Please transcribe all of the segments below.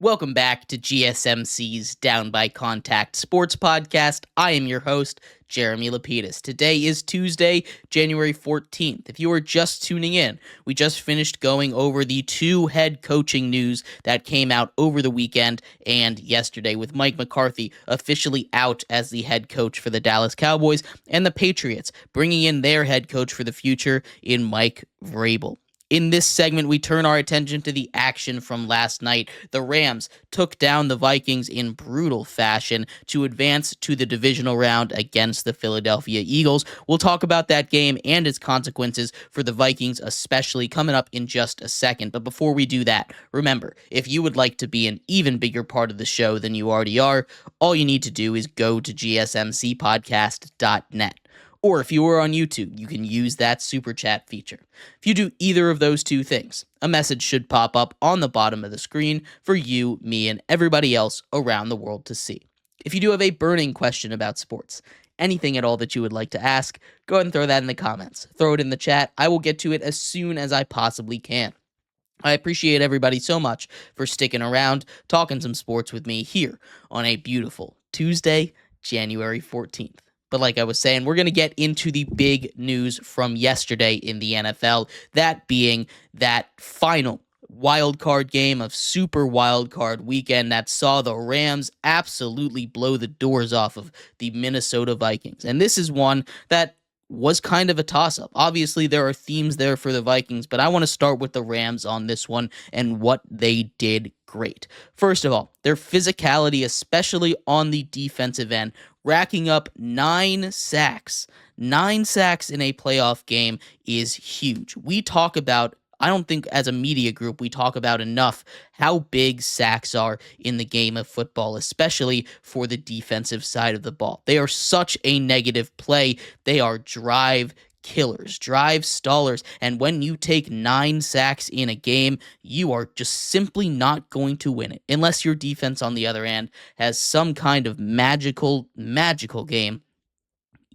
Welcome back to GSMC's Down by Contact Sports Podcast. I am your host, Jeremy Lapidus. Today is Tuesday, January 14th. If you are just tuning in, we just finished going over the two head coaching news that came out over the weekend and yesterday, with Mike McCarthy officially out as the head coach for the Dallas Cowboys and the Patriots bringing in their head coach for the future in Mike Vrabel. In this segment, we turn our attention to the action from last night. The Rams took down the Vikings in brutal fashion to advance to the divisional round against the Philadelphia Eagles. We'll talk about that game and its consequences for the Vikings, especially coming up in just a second. But before we do that, remember, if you would like to be an even bigger part of the show than you already are, all you need to do is go to gsmcpodcast.net. Or if you are on YouTube, you can use that super chat feature. If you do either of those two things, a message should pop up on the bottom of the screen for you, me, and everybody else around the world to see. If you do have a burning question about sports, anything at all that you would like to ask, go ahead and throw that in the comments. Throw it in the chat. I will get to it as soon as I possibly can. I appreciate everybody so much for sticking around, talking some sports with me here on a beautiful Tuesday, January 14th. But like I was saying, we're going to get into the big news from yesterday in the NFL, that being that final wildcard game of Super Wildcard Weekend that saw the Rams absolutely blow the doors off of the Minnesota Vikings. And this is one that was kind of a toss-up. Obviously, there are themes there for the Vikings, but I want to start with the Rams on this one and what they did great. First of all, their physicality, especially on the defensive end, racking up 9 sacks. 9 sacks in a playoff game is huge. We talk about, I don't think as a media group we talk about enough how big sacks are in the game of football, especially for the defensive side of the ball. They are such a negative play. They are drive killers, drive stallers, and when you take 9 sacks in a game, you are just simply not going to win it unless your defense on the other end has some kind of magical game.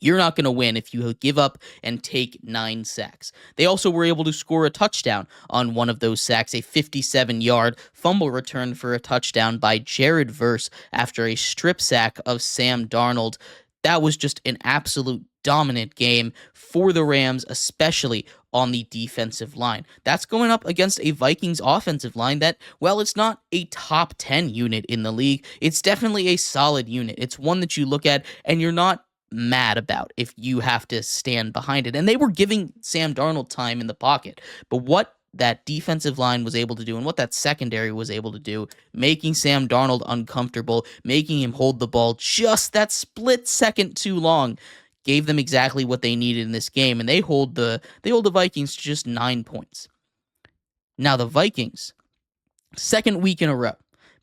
You're not going to win if you give up and take 9 sacks. They also were able to score a touchdown on one of those sacks, a 57-yard fumble return for a touchdown by Jared Verse after a strip sack of Sam Darnold. That was just an absolute dominant game for the Rams, especially on the defensive line. That's going up against a Vikings offensive line that, well, it's not a top 10 unit in the league. It's definitely a solid unit. It's one that you look at and you're not mad about if you have to stand behind it. And they were giving Sam Darnold time in the pocket. But what that defensive line was able to do and what that secondary was able to do, making Sam Darnold uncomfortable, making him hold the ball just that split second too long, gave them exactly what they needed in this game, and they hold the Vikings to just 9 points. Now the Vikings, second week in a row,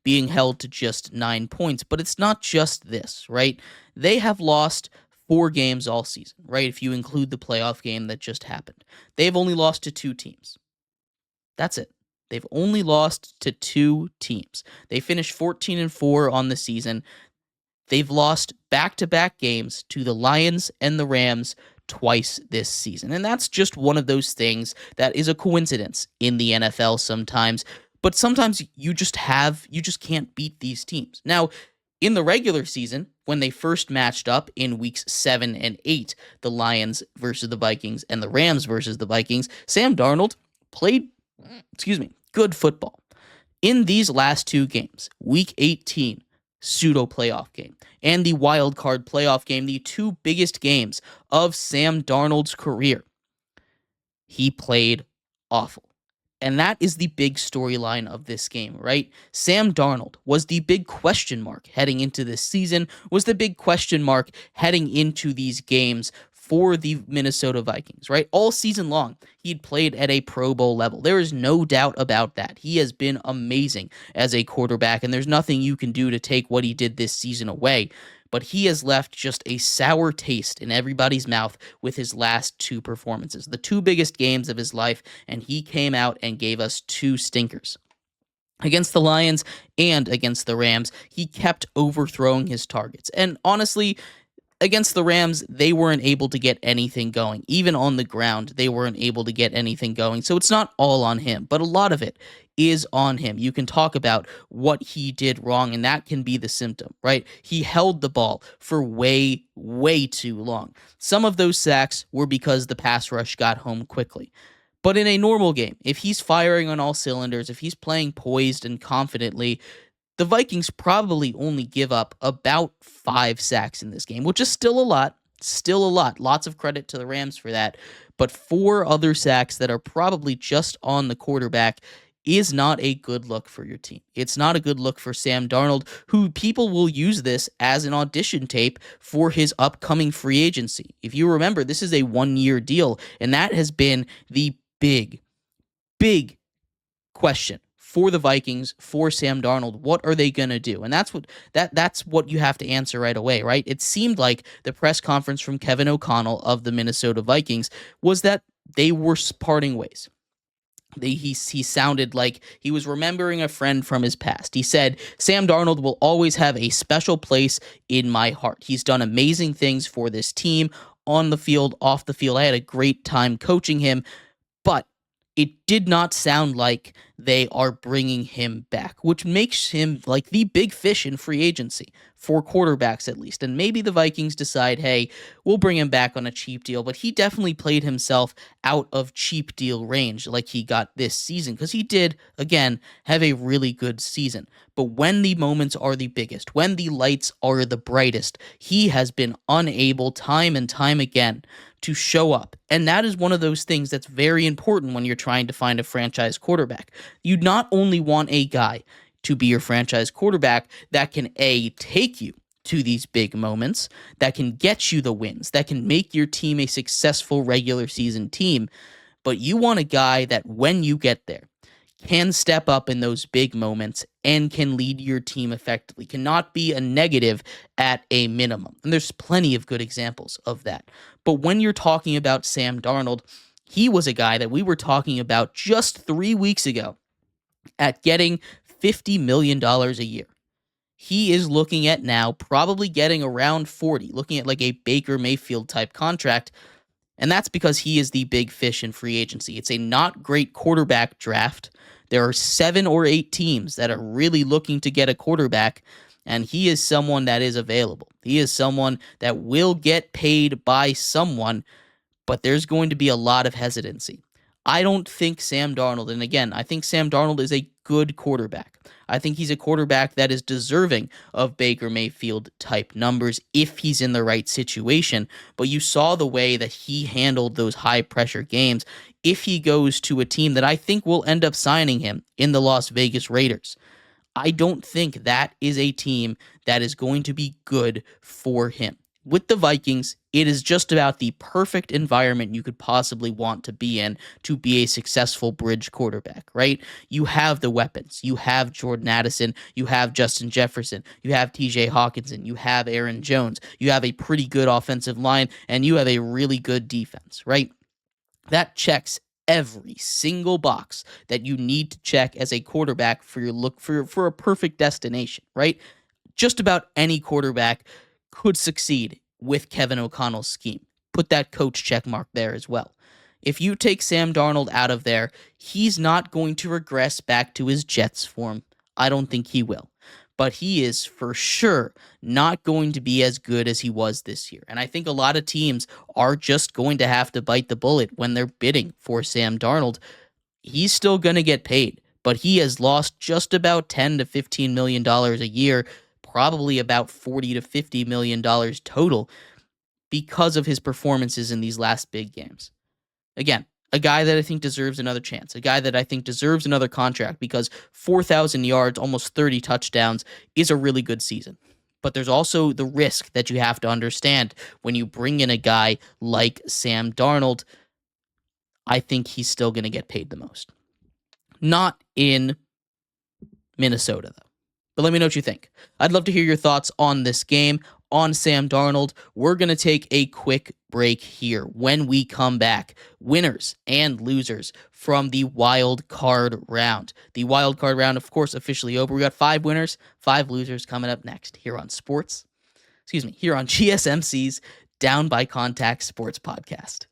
being held to just 9 points, but it's not just this, right? They have lost 4 games all season, right? If you include the playoff game that just happened. They've only lost to 2 teams. That's it. They've only lost to 2 teams. They finished 14-4 on the season. They've lost back-to-back games to the Lions and the Rams twice this season. And that's just one of those things that is a coincidence in the NFL sometimes. But sometimes you just can't beat these teams. Now, in the regular season, when they first matched up in weeks 7 and 8, the Lions versus the Vikings and the Rams versus the Vikings, Sam Darnold played good football. In these last 2 games, week 18, pseudo playoff game, and the wild card playoff game, the 2 biggest games of Sam Darnold's career, he played awful. And that is the big storyline of this game, right? Sam Darnold was the big question mark heading into this season, was the big question mark heading into these games for the Minnesota Vikings, right? All season long, he'd played at a Pro Bowl level. There is no doubt about that. He has been amazing as a quarterback, and there's nothing you can do to take what he did this season away. But he has left just a sour taste in everybody's mouth with his last 2 performances, the 2 biggest games of his life, and he came out and gave us 2 stinkers. Against the Lions and against the Rams, he kept overthrowing his targets. And honestly, against the Rams, they weren't able to get anything going. Even on the ground, they weren't able to get anything going. So it's not all on him, but a lot of it is on him. You can talk about what he did wrong, and that can be the symptom, right? He held the ball for way, way too long. Some of those sacks were because the pass rush got home quickly. But in a normal game, if he's firing on all cylinders, if he's playing poised and confidently, the Vikings probably only give up about 5 sacks in this game, which is still a lot. Still a lot. Lots of credit to the Rams for that. But 4 other sacks that are probably just on the quarterback is not a good look for your team. It's not a good look for Sam Darnold, who people will use this as an audition tape for his upcoming free agency. If you remember, this is a 1-year deal, and that has been the big question for the Vikings, for Sam Darnold. What are they going to do? And that's what you have to answer right away, right? It seemed like the press conference from Kevin O'Connell of the Minnesota Vikings was that they were parting ways. He sounded like he was remembering a friend from his past. He said, Sam Darnold will always have a special place in my heart. He's done amazing things for this team on the field, off the field. I had a great time coaching him, but it did not sound like they are bringing him back, which makes him like the big fish in free agency for quarterbacks at least. And maybe the Vikings decide, hey, we'll bring him back on a cheap deal, but he definitely played himself out of cheap deal range like he got this season, because he did, again, have a really good season. But when the moments are the biggest, when the lights are the brightest, he has been unable time and time again to show up. And that is one of those things that's very important when you're trying to find a franchise quarterback. You not only want a guy to be your franchise quarterback that can take you to these big moments, that can get you the wins, that can make your team a successful regular season team, but you want a guy that when you get there can step up in those big moments and can lead your team effectively, cannot be a negative at a minimum. And there's plenty of good examples of that. But when you're talking about Sam Darnold, he was a guy that we were talking about just 3 weeks ago at getting $50 million a year. He is looking at now probably getting around 40, looking at like a Baker Mayfield type contract. And that's because he is the big fish in free agency. It's a not great quarterback draft. There are 7 or 8 teams that are really looking to get a quarterback, and he is someone that is available. He is someone that will get paid by someone, but there's going to be a lot of hesitancy. I don't think Sam Darnold, and again, I think Sam Darnold is a good quarterback. I think he's a quarterback that is deserving of Baker Mayfield type numbers if he's in the right situation. But you saw the way that he handled those high pressure games if he goes to a team that I think will end up signing him in the Las Vegas Raiders. I don't think that is a team that is going to be good for him. With the Vikings, it is just about the perfect environment you could possibly want to be in to be a successful bridge quarterback, right? You have the weapons. You have Jordan Addison. You have Justin Jefferson. You have TJ Hawkinson. You have Aaron Jones. You have a pretty good offensive line, and you have a really good defense, right? That checks every single box that you need to check as a quarterback for your look for a perfect destination, right? Just about any quarterback could succeed with Kevin O'Connell's scheme. Put that coach check mark there as well. If you take Sam Darnold out of there, he's not going to regress back to his Jets form. I don't think he will. But he is for sure not going to be as good as he was this year. And I think a lot of teams are just going to have to bite the bullet when they're bidding for Sam Darnold. He's still going to get paid, but he has lost just about $10 to $15 million a year, probably about $40 to $50 million total because of his performances in these last big games. Again, a guy that I think deserves another chance, a guy that I think deserves another contract because 4,000 yards, almost 30 touchdowns is a really good season. But there's also the risk that you have to understand when you bring in a guy like Sam Darnold. I think he's still going to get paid the most. Not in Minnesota, though. But let me know what you think. I'd love to hear your thoughts on this game, on Sam Darnold. We're going to take a quick break here. When we come back, winners and losers from the wild card round. The wild card round, of course, officially over. We got 5 winners, 5 losers coming up next here on here on GSMC's Down by Contact Sports Podcast.